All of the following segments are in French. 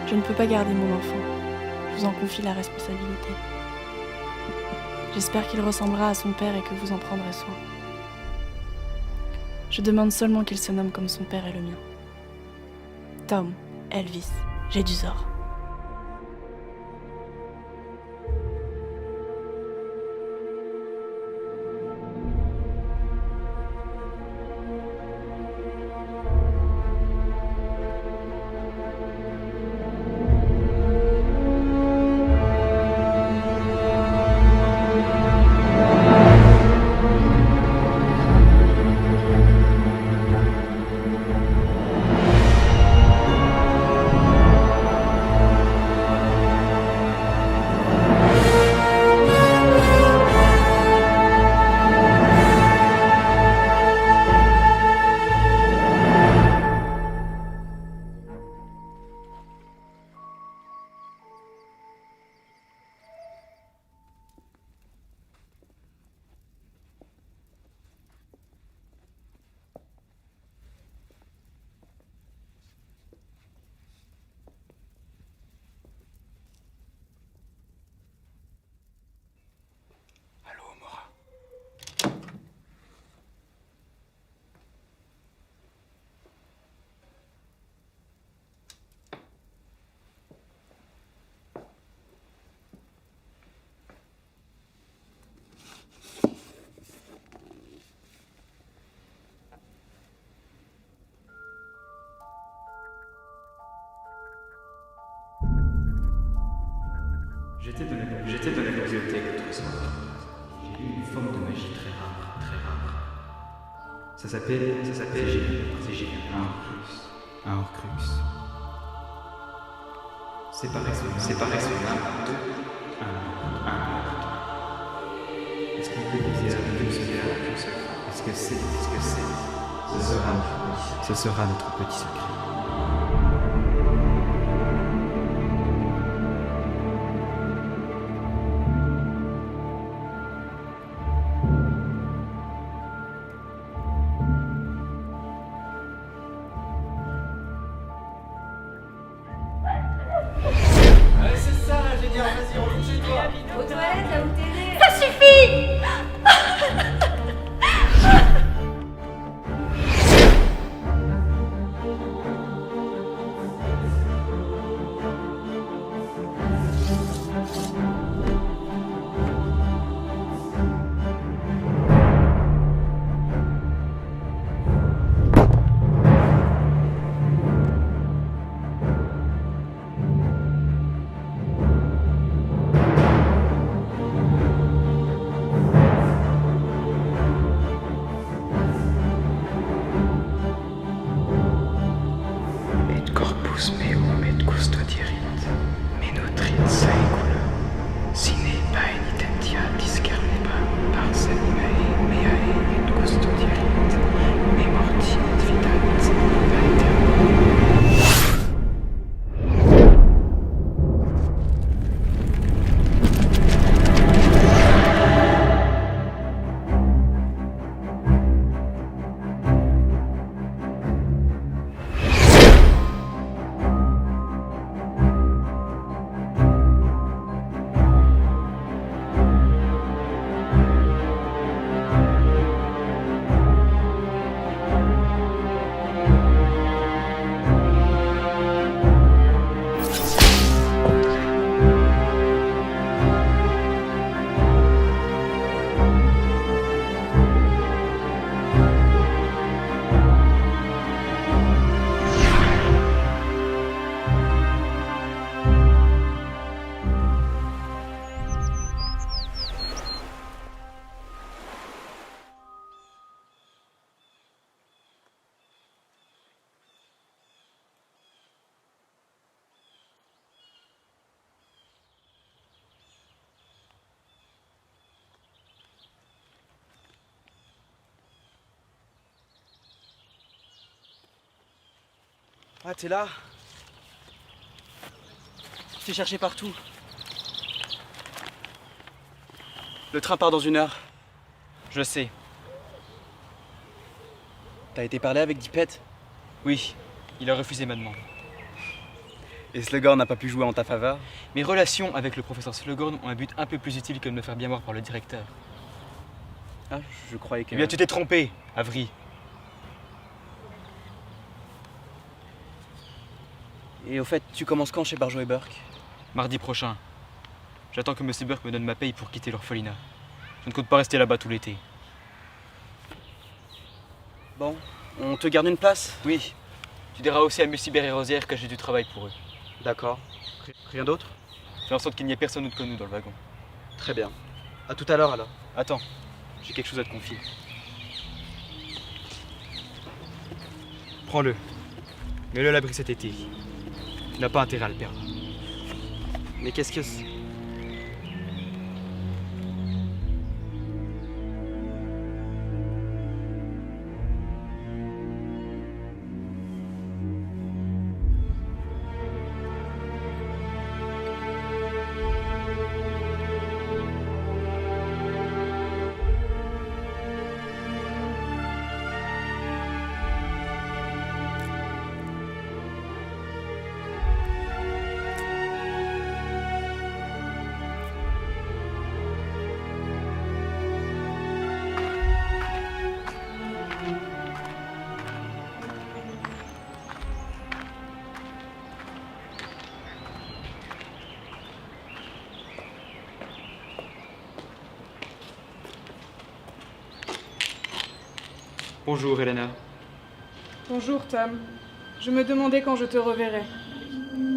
Je ne peux pas garder mon enfant. Je vous en confie la responsabilité. J'espère qu'il ressemblera à son père et que vous en prendrez soin. Je demande seulement qu'il se nomme comme son père et le mien. Tom, Elvis, Jedusor. J'étais dans la bibliothèque l'autre soir. J'ai lu une forme de magie très rare, très rare. Ça s'appelle c'est génial. Un Horcrux. Séparer son âme en deux. Un meurtre. Est-ce qu'on peut viser qu'une seule fois? Est-ce que c'est? Ce sera notre petit secret. C'est ça l'ingénieur, vas-y, on lit chez toi. Aux toilettes, là où t'es né. Ça suffit! Et corpus meum et custodierit, menutrit saecula, sine paenitentia discerneba, pars animae meae et custodierit, me morti et vitat viva aeterna. Ah, t'es là? Je t'ai cherché partout. Le train part dans 1 heure. Je sais. T'as été parler avec Dipette? Oui, il a refusé ma demande. Et Slughorn n'a pas pu jouer en ta faveur? Mes relations avec le professeur Slughorn ont un but un peu plus utile que de me faire bien voir par le directeur. Ah, je croyais que... Eh bien, tu t'es trompé, Avery. Et au fait, tu commences quand chez Barjo et Burke? Mardi prochain. J'attends que M. Burke me donne ma paye pour quitter l'orphelinat. Je ne compte pas rester là-bas tout l'été. Bon, on te garde une place? Oui. Tu diras aussi à M. Bert et Rosière que j'ai du travail pour eux. D'accord. Rien d'autre? Fais en sorte qu'il n'y ait personne d'autre que nous dans le wagon. Très bien. À tout à l'heure alors. Attends, j'ai quelque chose à te confier. Prends-le. Mets-le à l'abri cet été. Tu n'as pas intérêt à le perdre. Mais qu'est-ce que c'est? Bonjour, Elena. Bonjour Tom. Je me demandais quand je te reverrais.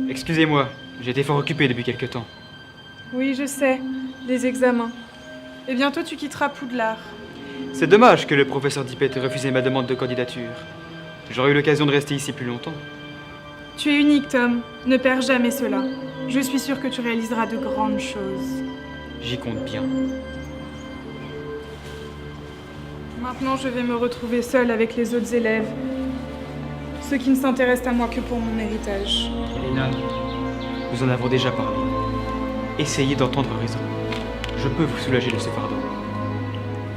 Excusez-moi, j'ai été fort occupé depuis quelque temps. Oui, je sais. Les examens. Et bientôt tu quitteras Poudlard. C'est dommage que le professeur Dippet ait refusé ma demande de candidature. J'aurais eu l'occasion de rester ici plus longtemps. Tu es unique, Tom. Ne perds jamais cela. Je suis sûre que tu réaliseras de grandes choses. J'y compte bien. Maintenant, je vais me retrouver seule avec les autres élèves. Ceux qui ne s'intéressent à moi que pour mon héritage. Elena, nous en avons déjà parlé. Essayez d'entendre raison. Je peux vous soulager de ce fardeau.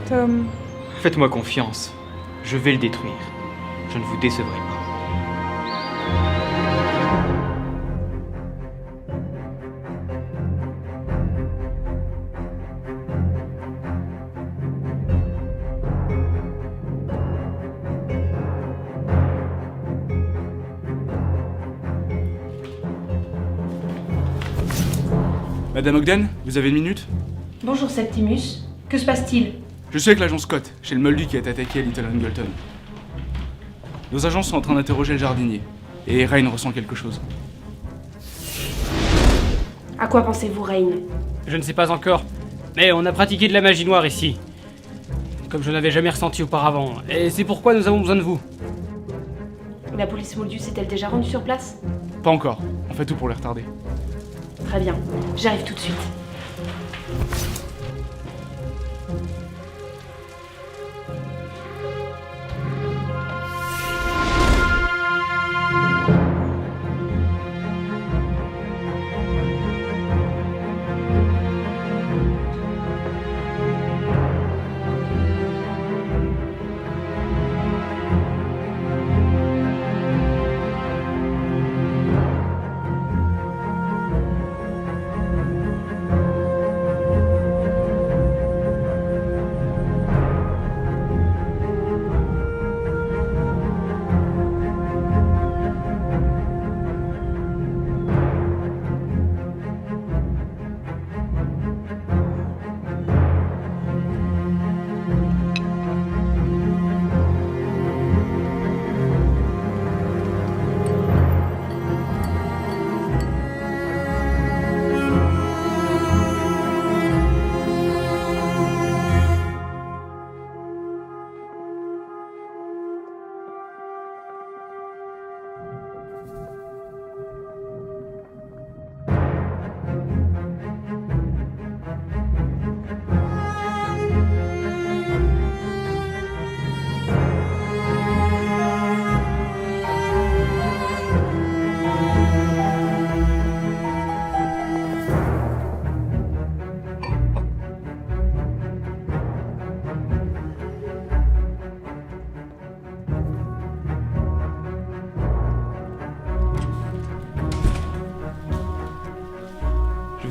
Tom, Faites-moi confiance. Je vais le détruire. Je ne vous décevrai pas. Madame Ogden, vous avez une minute? Bonjour Septimus. Que se passe-t-il? Je suis avec l'agent Scott, chez le Moldu qui a attaqué à Little Angleton. Nos agents sont en train d'interroger le jardinier, et Rain ressent quelque chose. À quoi pensez-vous, Rain? Je ne sais pas encore, mais on a pratiqué de la magie noire ici. Comme je n'avais jamais ressenti auparavant, et c'est pourquoi nous avons besoin de vous. La police Moldus est-elle déjà rendue sur place? Pas encore, on fait tout pour les retarder. Très bien, j'arrive tout de suite.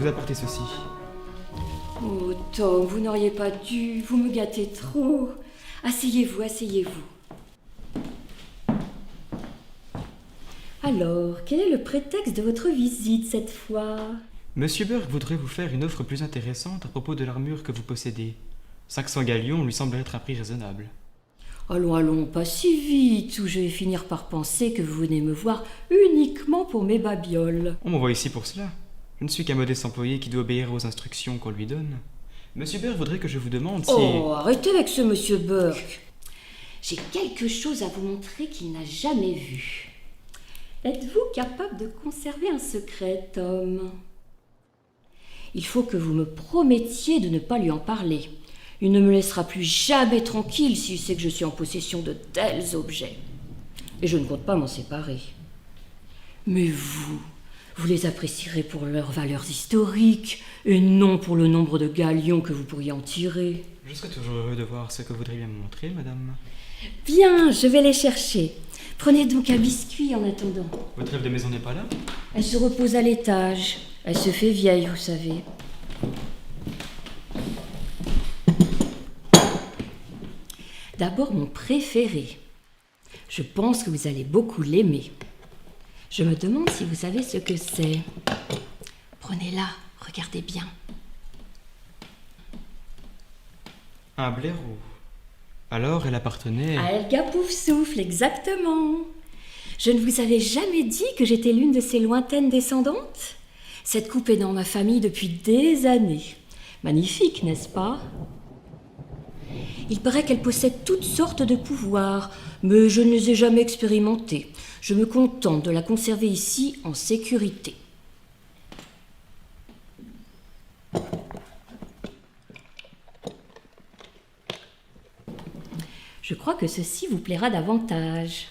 vous apporter ceci. Oh, Tom, vous n'auriez pas dû. Vous me gâtez trop. Asseyez-vous, asseyez-vous. Alors, quel est le prétexte de votre visite cette fois? Monsieur Burke voudrait vous faire une offre plus intéressante à propos de l'armure que vous possédez. 500 galions lui semble être un prix raisonnable. Allons, allons, pas si vite, ou je vais finir par penser que vous venez me voir uniquement pour mes babioles. On m'envoie ici pour cela. Je ne suis qu'un modeste employé qui doit obéir aux instructions qu'on lui donne. Monsieur Burke voudrait que je vous demande si... Oh, arrêtez avec ce monsieur Burke. J'ai quelque chose à vous montrer qu'il n'a jamais vu. Êtes-vous capable de conserver un secret, Tom? Il faut que vous me promettiez de ne pas lui en parler. Il ne me laissera plus jamais tranquille s'il sait que je suis en possession de tels objets. Et je ne compte pas m'en séparer. Mais vous les apprécierez pour leurs valeurs historiques et non pour le nombre de galions que vous pourriez en tirer. Je serais toujours heureux de voir ce que vous voudriez bien me montrer, madame. Bien, je vais les chercher. Prenez donc un biscuit en attendant. Votre rêve de maison n'est pas là? Elle se repose à l'étage. Elle se fait vieille, vous savez. D'abord, mon préféré. Je pense que vous allez beaucoup l'aimer. Je me demande si vous savez ce que c'est. Prenez-la, regardez bien. Un blaireau. Alors, elle appartenait... À Helga Poufsouffle, exactement. Je ne vous avais jamais dit que j'étais l'une de ses lointaines descendantes? Cette coupe est dans ma famille depuis des années. Magnifique, n'est-ce pas? Il paraît qu'elle possède toutes sortes de pouvoirs, mais je ne les ai jamais expérimentés. Je me contente de la conserver ici en sécurité. Je crois que ceci vous plaira davantage.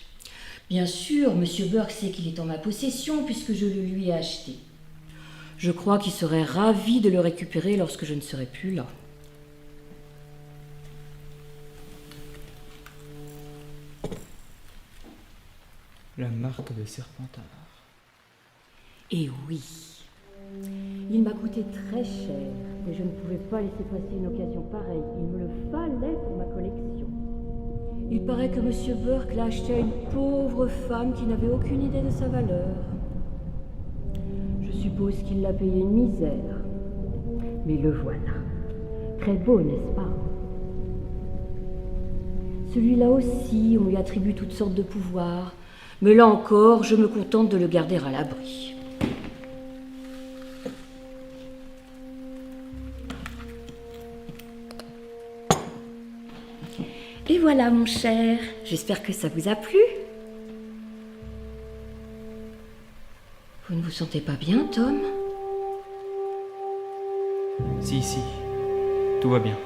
Bien sûr, Monsieur Burke sait qu'il est en ma possession puisque je le lui ai acheté. Je crois qu'il serait ravi de le récupérer lorsque je ne serai plus là. La marque de Serpentard. Et oui, il m'a coûté très cher, mais je ne pouvais pas laisser passer une occasion pareille. Il me le fallait pour ma collection. Il paraît que Monsieur Burke l'a acheté à une pauvre femme qui n'avait aucune idée de sa valeur. Je suppose qu'il l'a payé une misère. Mais le voilà. Très beau, n'est-ce pas? Celui-là aussi, on lui attribue toutes sortes de pouvoirs. Mais là encore, je me contente de le garder à l'abri. Et voilà, mon cher. J'espère que ça vous a plu. Vous ne vous sentez pas bien, Tom? Si, tout va bien.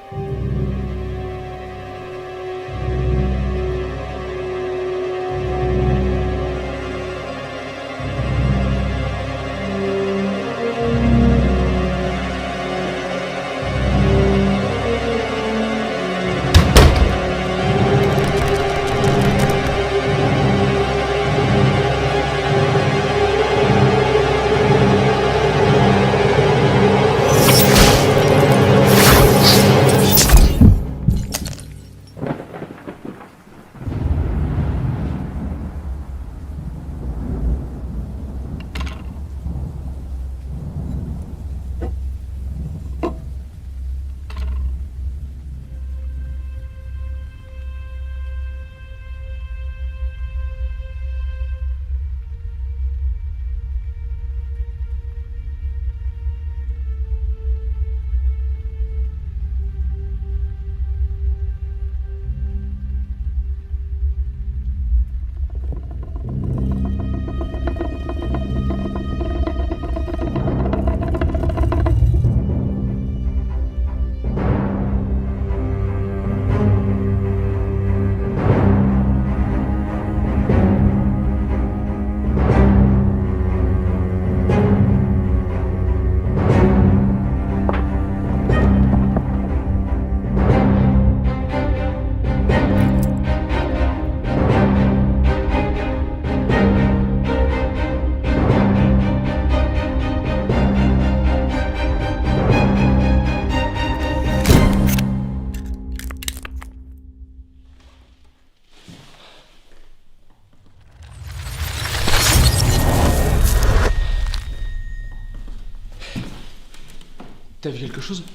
T'as vu quelque chose?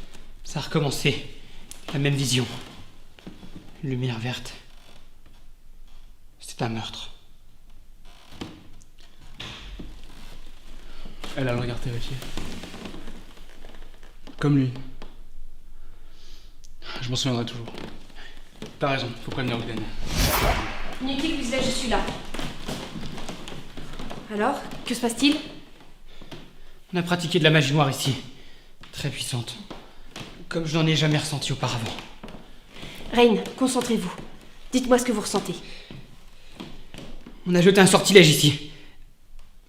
Ça a recommencé. La même vision. Lumière verte. C'est un meurtre. Elle a le regard terrifié. Comme lui. Je m'en souviendrai toujours. T'as raison, faut prévenir Ogden. Inutile que je suis là. Alors, que se passe-t-il? On a pratiqué de la magie noire ici. Très puissante. Comme je n'en ai jamais ressenti auparavant. Rain, concentrez-vous. Dites-moi ce que vous ressentez. On a jeté un sortilège ici.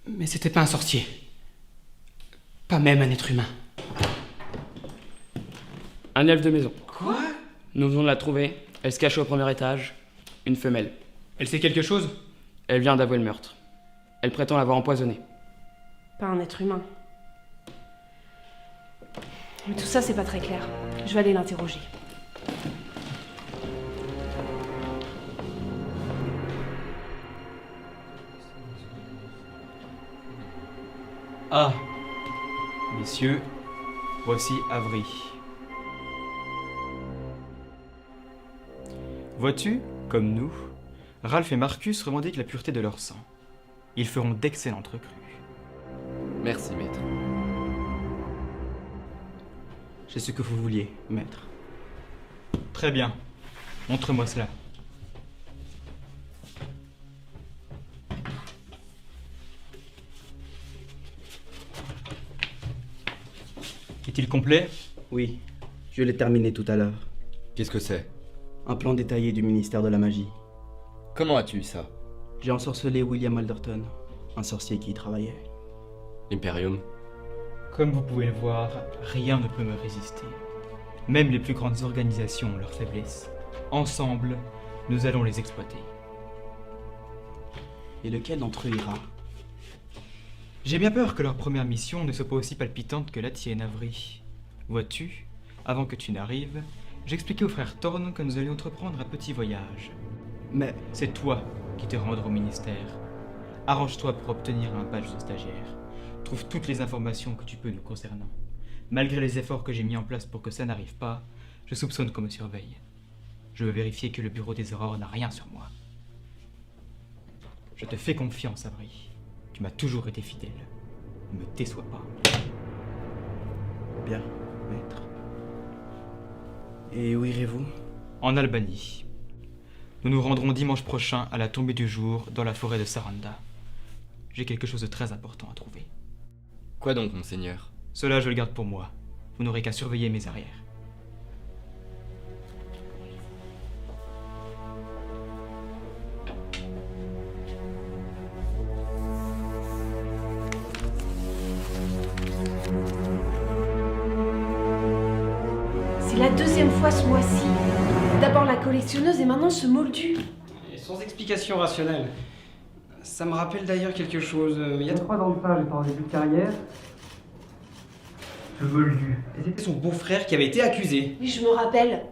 Mais c'était pas un sorcier. Pas même un être humain. Un elfe de maison. Quoi? Nous venons de la trouver. Elle se cache au premier étage. Une femelle. Elle sait quelque chose? Elle vient d'avouer le meurtre. Elle prétend l'avoir empoisonné. Pas un être humain. Mais tout ça, c'est pas très clair. Je vais aller l'interroger. Ah, messieurs, voici Avery. Vois-tu, comme nous, Ralph et Marcus revendiquent la pureté de leur sang. Ils feront d'excellentes recrues. Merci, maître. C'est ce que vous vouliez, maître. Très bien. Montre-moi cela. Est-il complet? Oui, je l'ai terminé tout à l'heure. Qu'est-ce que c'est? Un plan détaillé du ministère de la Magie. Comment as-tu eu ça? J'ai ensorcelé William Alderton, un sorcier qui y travaillait. L'Imperium? Comme vous pouvez le voir, rien ne peut me résister. Même les plus grandes organisations ont leurs faiblesses. Ensemble, nous allons les exploiter. Et lequel d'entre eux ira? J'ai bien peur que leur première mission ne soit pas aussi palpitante que la tienne, Avery. Vois-tu, avant que tu n'arrives, j'expliquais au frère Thorn que nous allions entreprendre un petit voyage. Mais C'est toi qui te rendre au ministère. Arrange-toi pour obtenir un badge de stagiaire. Trouve toutes les informations que tu peux nous concernant. Malgré les efforts que j'ai mis en place pour que ça n'arrive pas, je soupçonne qu'on me surveille. Je veux vérifier que le bureau des aurores n'a rien sur moi. Je te fais confiance, Avery. Tu m'as toujours été fidèle. Ne me déçois pas. bien, maître. Et où irez-vous? En Albanie. Nous nous rendrons dimanche prochain à la tombée du jour dans la forêt de Saranda. J'ai quelque chose de très important à trouver. Quoi donc, monseigneur? Cela, je le garde pour moi. Vous n'aurez qu'à surveiller mes arrières. C'est la deuxième fois ce mois-ci. D'abord la collectionneuse et maintenant ce moldu. Et sans explication rationnelle. Ça me rappelle d'ailleurs quelque chose. Il y a 3 ans de ça, j'étais en début de carrière. Le moldu. Et c'était son beau-frère qui avait été accusé. Oui, je me rappelle.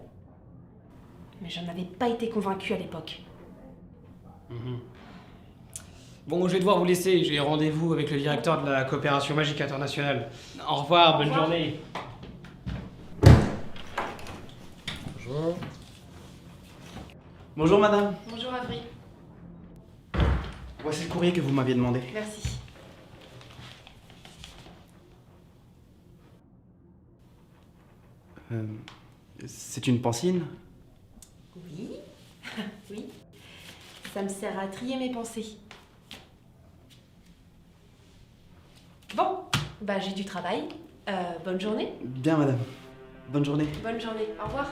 Mais je n'avais pas été convaincue à l'époque. Bon, je vais devoir vous laisser. J'ai rendez-vous avec le directeur de la coopération magique internationale. Au revoir, bonne journée. Bonjour. Bonjour madame. Bonjour Avery. Voici le courrier que vous m'aviez demandé. Merci. C'est une pancine? Oui. Oui. Ça me sert à trier mes pensées. Bon, bah j'ai du travail. Bonne journée. Bien madame. Bonne journée. Bonne journée. Au revoir.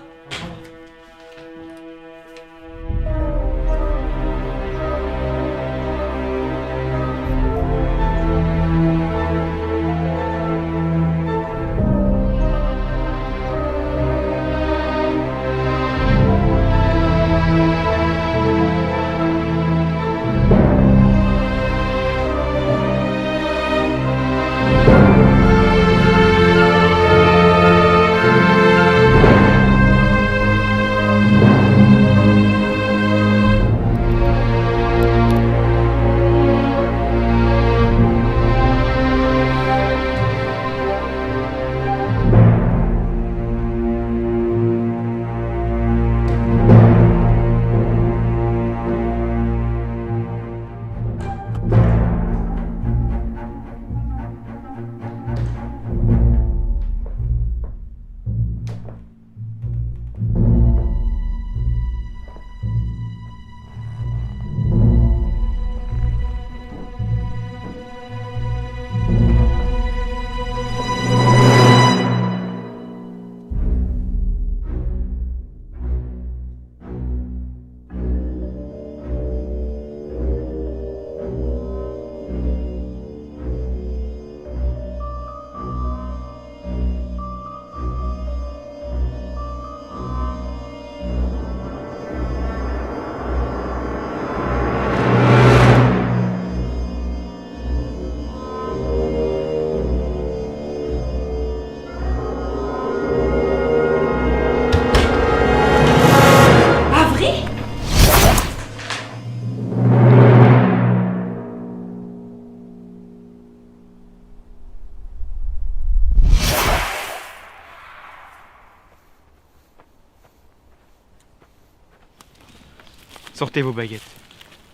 Sortez vos baguettes.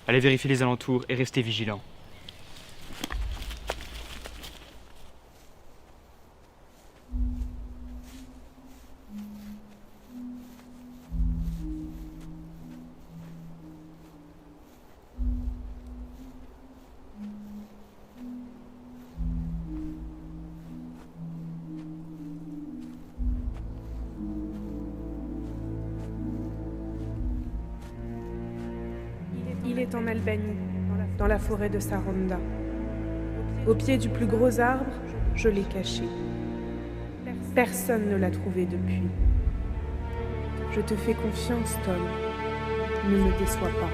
Allez vérifier les alentours et restez vigilants. Il est en Albanie, dans la forêt de Saronda. Au pied du plus gros arbre, je l'ai caché. Personne ne l'a trouvé depuis. Je te fais confiance, Tom. Ne me déçois pas.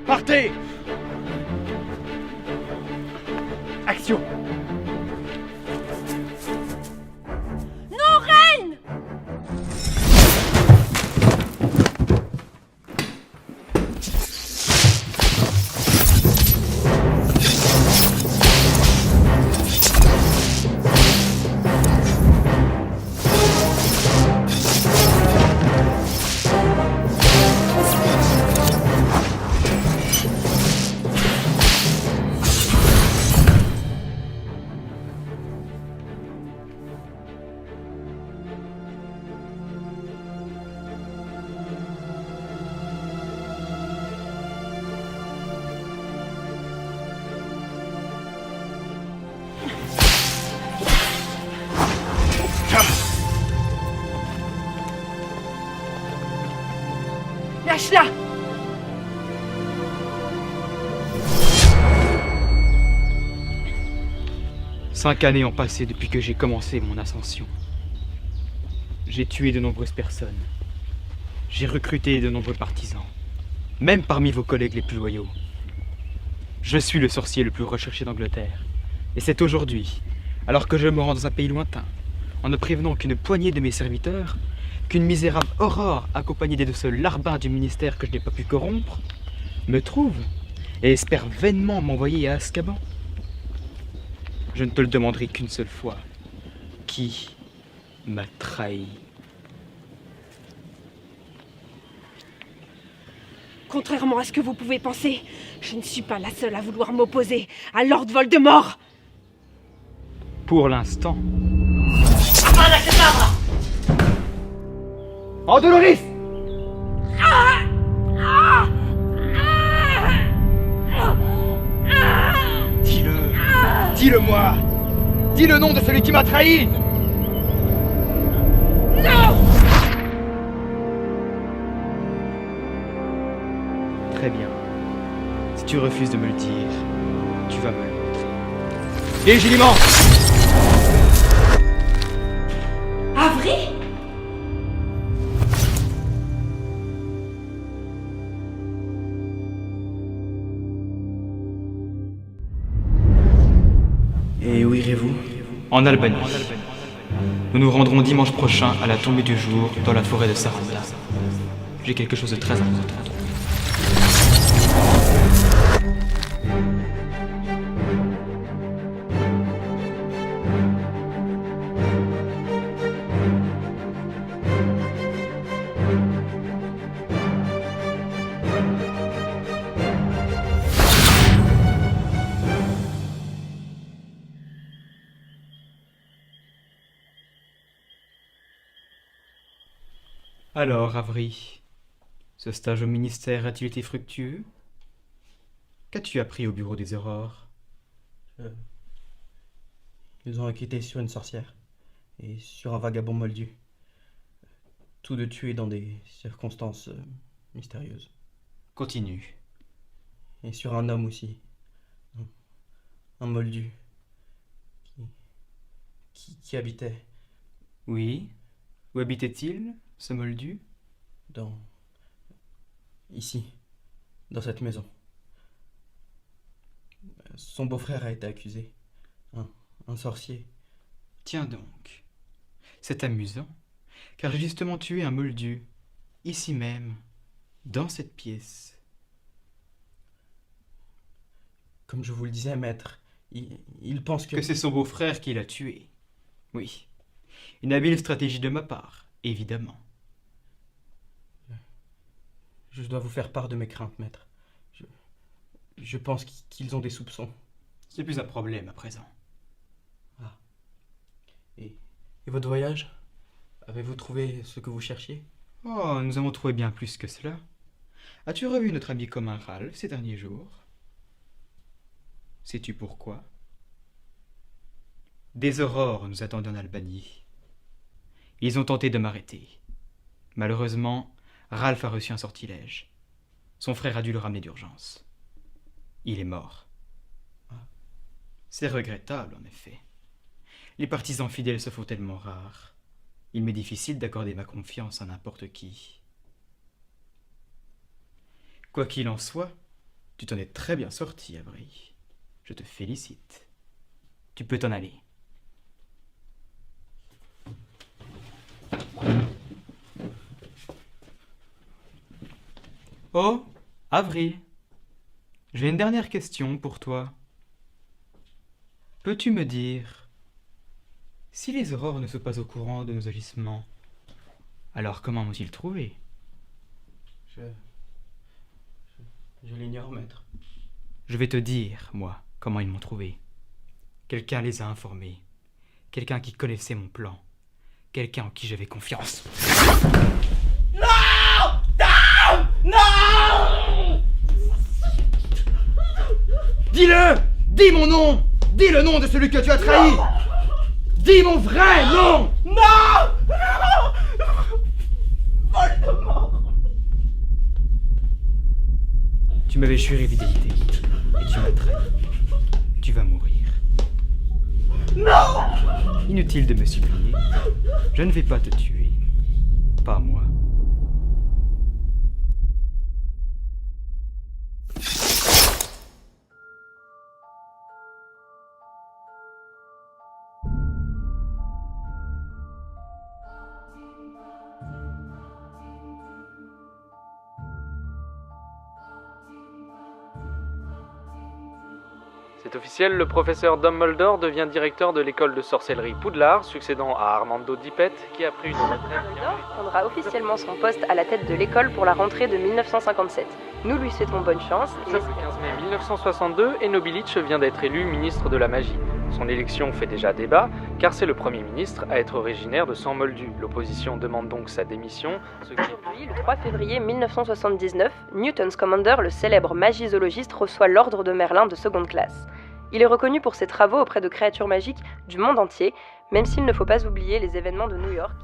Partez! Action! Non, reine! Lâche-la! Cinq années ont passé depuis que j'ai commencé mon ascension. J'ai tué de nombreuses personnes. J'ai recruté de nombreux partisans, même parmi vos collègues les plus loyaux. Je suis le sorcier le plus recherché d'Angleterre. Et c'est aujourd'hui, alors que je me rends dans un pays lointain, en ne prévenant qu'une poignée de mes serviteurs, qu'une misérable Aurore, accompagnée des deux seuls larbins du ministère que je n'ai pas pu corrompre, me trouve et espère vainement m'envoyer à Azkaban. Je ne te le demanderai qu'une seule fois. Qui m'a trahi? Contrairement à ce que vous pouvez penser, je ne suis pas la seule à vouloir m'opposer à Lord Voldemort. Pour l'instant. Andoloris! Dis-le-moi! Dis le nom de celui qui m'a trahi! Très bien. Si tu refuses de me le dire, tu vas me le montrer. Et Gilliman! Avery? Et où irez-vous? En Albanie. Nous nous rendrons dimanche prochain à la tombée du jour dans la forêt de Saronda. J'ai quelque chose de très important. Alors, Avery, ce stage au ministère a-t-il été fructueux? Qu'as-tu appris au bureau des Aurores? Ils ont enquêté sur une sorcière et sur un vagabond moldu. Tous deux tués dans des circonstances mystérieuses. Continue. Et sur un homme aussi. Un moldu. Qui habitait. Oui. Où habitait-il, ce moldu? Ici. Dans cette maison. Son beau-frère a été accusé. Un sorcier. Tiens donc. C'est amusant, car j'ai justement tué un moldu. Ici même. Dans cette pièce. Comme je vous le disais, maître, il pense que... Que c'est son beau-frère qui l'a tué. Oui. Une habile stratégie de ma part, évidemment. Je dois vous faire part de mes craintes, maître. Je pense qu'ils ont des soupçons. C'est plus un problème à présent. Ah. Et votre voyage? Avez-vous trouvé ce que vous cherchiez? Oh, nous avons trouvé bien plus que cela. As-tu revu notre ami commun Ralph ces derniers jours? Sais-tu pourquoi? Des Aurores nous attendaient en Albanie. Ils ont tenté de m'arrêter. Malheureusement, Ralph a reçu un sortilège. Son frère a dû le ramener d'urgence. Il est mort. C'est regrettable, en effet. Les partisans fidèles se font tellement rares. Il m'est difficile d'accorder ma confiance à n'importe qui. Quoi qu'il en soit, tu t'en es très bien sorti, Avery. Je te félicite. Tu peux t'en aller. Oh, Avery. J'ai une dernière question pour toi. Peux-tu me dire, si les Aurores ne sont pas au courant de nos agissements, alors comment m'ont-ils trouvé? Je l'ignore, maître. Je vais te dire, moi, comment ils m'ont trouvé. Quelqu'un les a informés. Quelqu'un qui connaissait mon plan. Quelqu'un en qui j'avais confiance. Non! Non! Non! Dis-le! Dis mon nom! Dis le nom de celui que tu as trahi! Non! Dis mon vrai nom! Non! Voldemort! Tu m'avais juré fidélité et tu m'as trahi. Tu vas mourir. Non! Inutile de me supplier. Je ne vais pas te tuer. Pas moi. C'est officiel, le professeur Dumbledore devient directeur de l'école de sorcellerie Poudlard, succédant à Armando Dippet, qui a pris une retraite. Dumbledore prendra officiellement son poste à la tête de l'école pour la rentrée de 1957. Nous lui souhaitons bonne chance. Le 15 mai 1962, Eno Bilic vient d'être élu ministre de la magie. Son élection fait déjà débat, car c'est le premier ministre à être originaire de sang moldu. L'opposition demande donc sa démission. Aujourd'hui, le 3 février 1979, Newton's Commander, le célèbre magizoologiste, reçoit l'ordre de Merlin de seconde classe. Il est reconnu pour ses travaux auprès de créatures magiques du monde entier, même s'il ne faut pas oublier les événements de New York.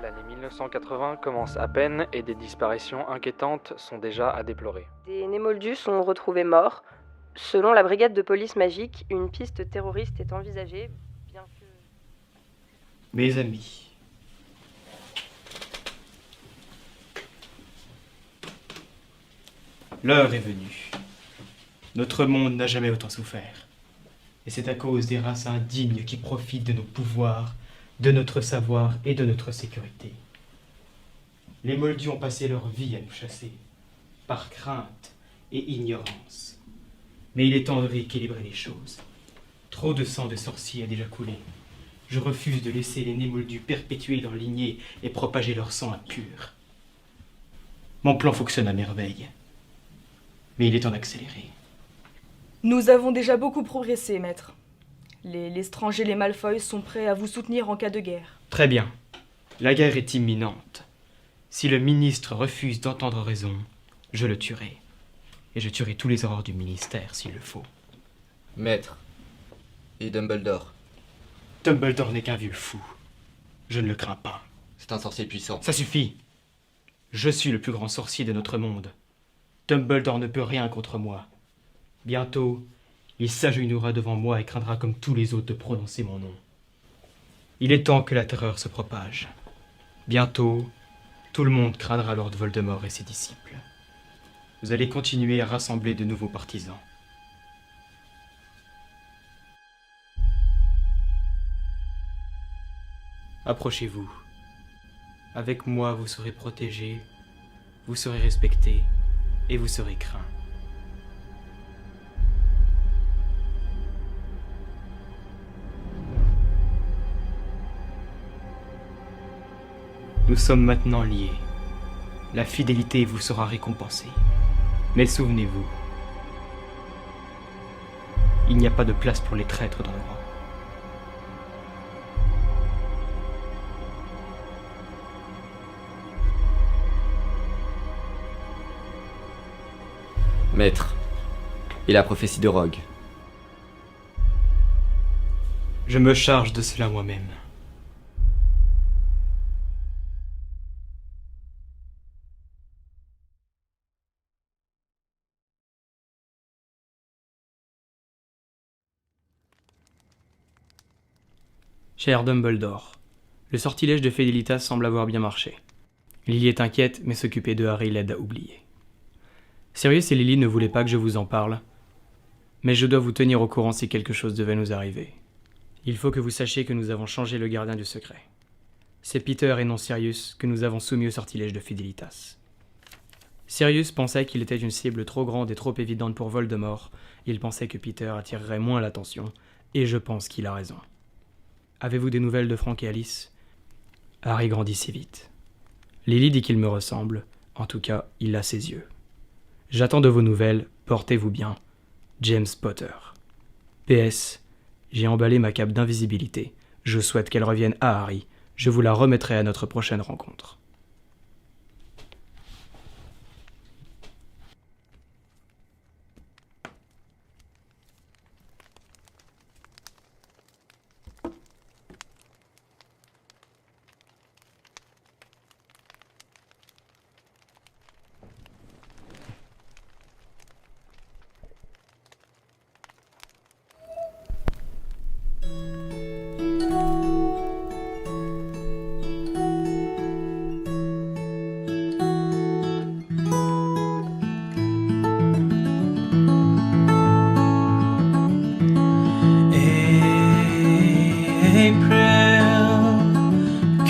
L'année 1980 commence à peine et des disparitions inquiétantes sont déjà à déplorer. Des Némoldus sont retrouvés morts. Selon la brigade de police magique, une piste terroriste est envisagée, bien que... Mes amis, l'heure est venue. Notre monde n'a jamais autant souffert. Et c'est à cause des races indignes qui profitent de nos pouvoirs, de notre savoir et de notre sécurité. Les Moldus ont passé leur vie à nous chasser, par crainte et ignorance. Mais il est temps de rééquilibrer les choses. Trop de sang de sorciers a déjà coulé. Je refuse de laisser les Némoldus perpétuer leur lignée et propager leur sang impur. Mon plan fonctionne à merveille. Mais il est temps d'accélérer. Nous avons déjà beaucoup progressé, maître. Les Lestrange et les Malfoy sont prêts à vous soutenir en cas de guerre. Très bien. La guerre est imminente. Si le ministre refuse d'entendre raison, je le tuerai. Et je tuerai tous les horreurs du ministère s'il le faut. Maître. Et Dumbledore? Dumbledore n'est qu'un vieux fou. Je ne le crains pas. C'est un sorcier puissant. Ça suffit. Je suis le plus grand sorcier de notre monde. Dumbledore ne peut rien contre moi. Bientôt, il s'agenouillera devant moi et craindra comme tous les autres de prononcer mon nom. Il est temps que la terreur se propage. Bientôt, tout le monde craindra Lord Voldemort et ses disciples. Vous allez continuer à rassembler de nouveaux partisans. Approchez-vous. Avec moi, vous serez protégés, vous serez respectés et vous serez craints. Nous sommes maintenant liés. La fidélité vous sera récompensée. Mais souvenez-vous, il n'y a pas de place pour les traîtres dans le rang. Maître, et la prophétie de Rogue? Je me charge de cela moi-même. Cher Dumbledore, le sortilège de Fédélitas semble avoir bien marché. Lily est inquiète, mais s'occuper de Harry l'aide à oublier. Sirius et Lily ne voulaient pas que je vous en parle, mais je dois vous tenir au courant si quelque chose devait nous arriver. Il faut que vous sachiez que nous avons changé le gardien du secret. C'est Peter et non Sirius que nous avons soumis au sortilège de Fédélitas. Sirius pensait qu'il était une cible trop grande et trop évidente pour Voldemort. Il pensait que Peter attirerait moins l'attention, et je pense qu'il a raison. Avez-vous des nouvelles de Frank et Alice? Harry grandit si vite. Lily dit qu'il me ressemble, en tout cas, il a ses yeux. J'attends de vos nouvelles, portez-vous bien. James Potter. PS, j'ai emballé ma cape d'invisibilité. Je souhaite qu'elle revienne à Harry. Je vous la remettrai à notre prochaine rencontre.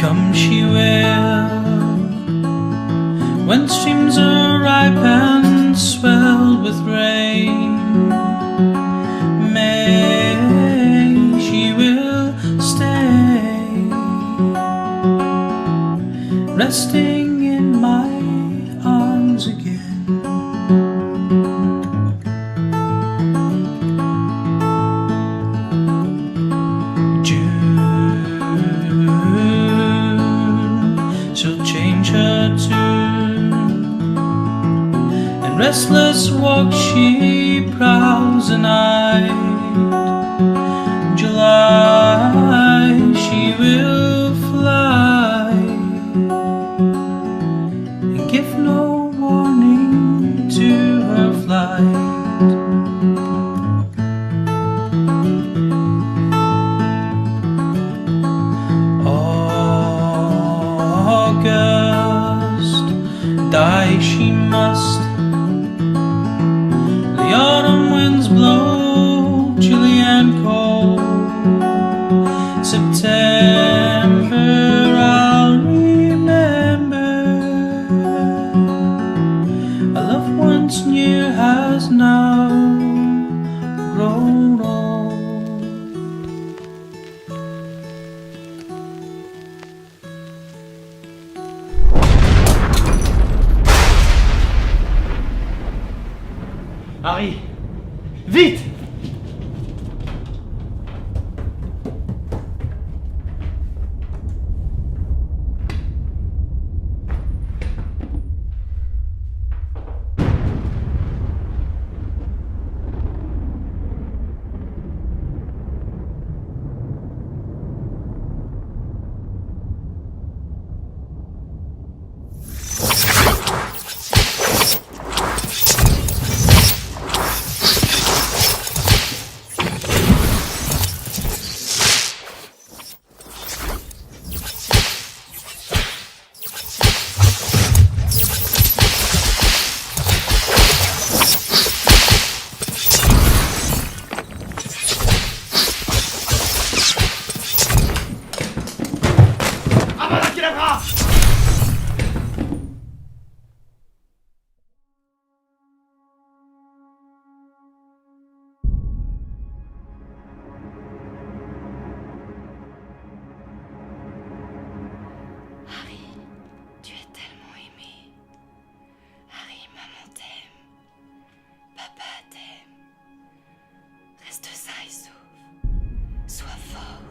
Come she will, when streams are ripe and swelled with rain. May she will stay, resting in my arms again. She'll change her tune, and restless walk she prowls, and I Vite! Tu es tellement aimé. Harry, maman t'aime. Papa t'aime. Reste sain et sauf. Sois fort.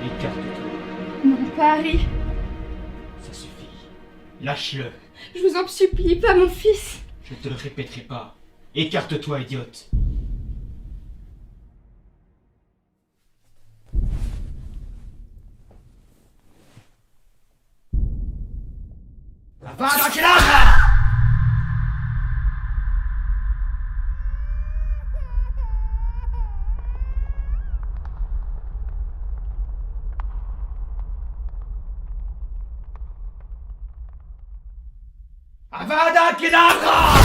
Écarte-toi. Non, pas Harry. Ça suffit. Lâche-le. Je vous en supplie, pas mon fils. Je ne te le répéterai pas. Écarte-toi, idiote. Avada Kedavra! Avada Kedavra!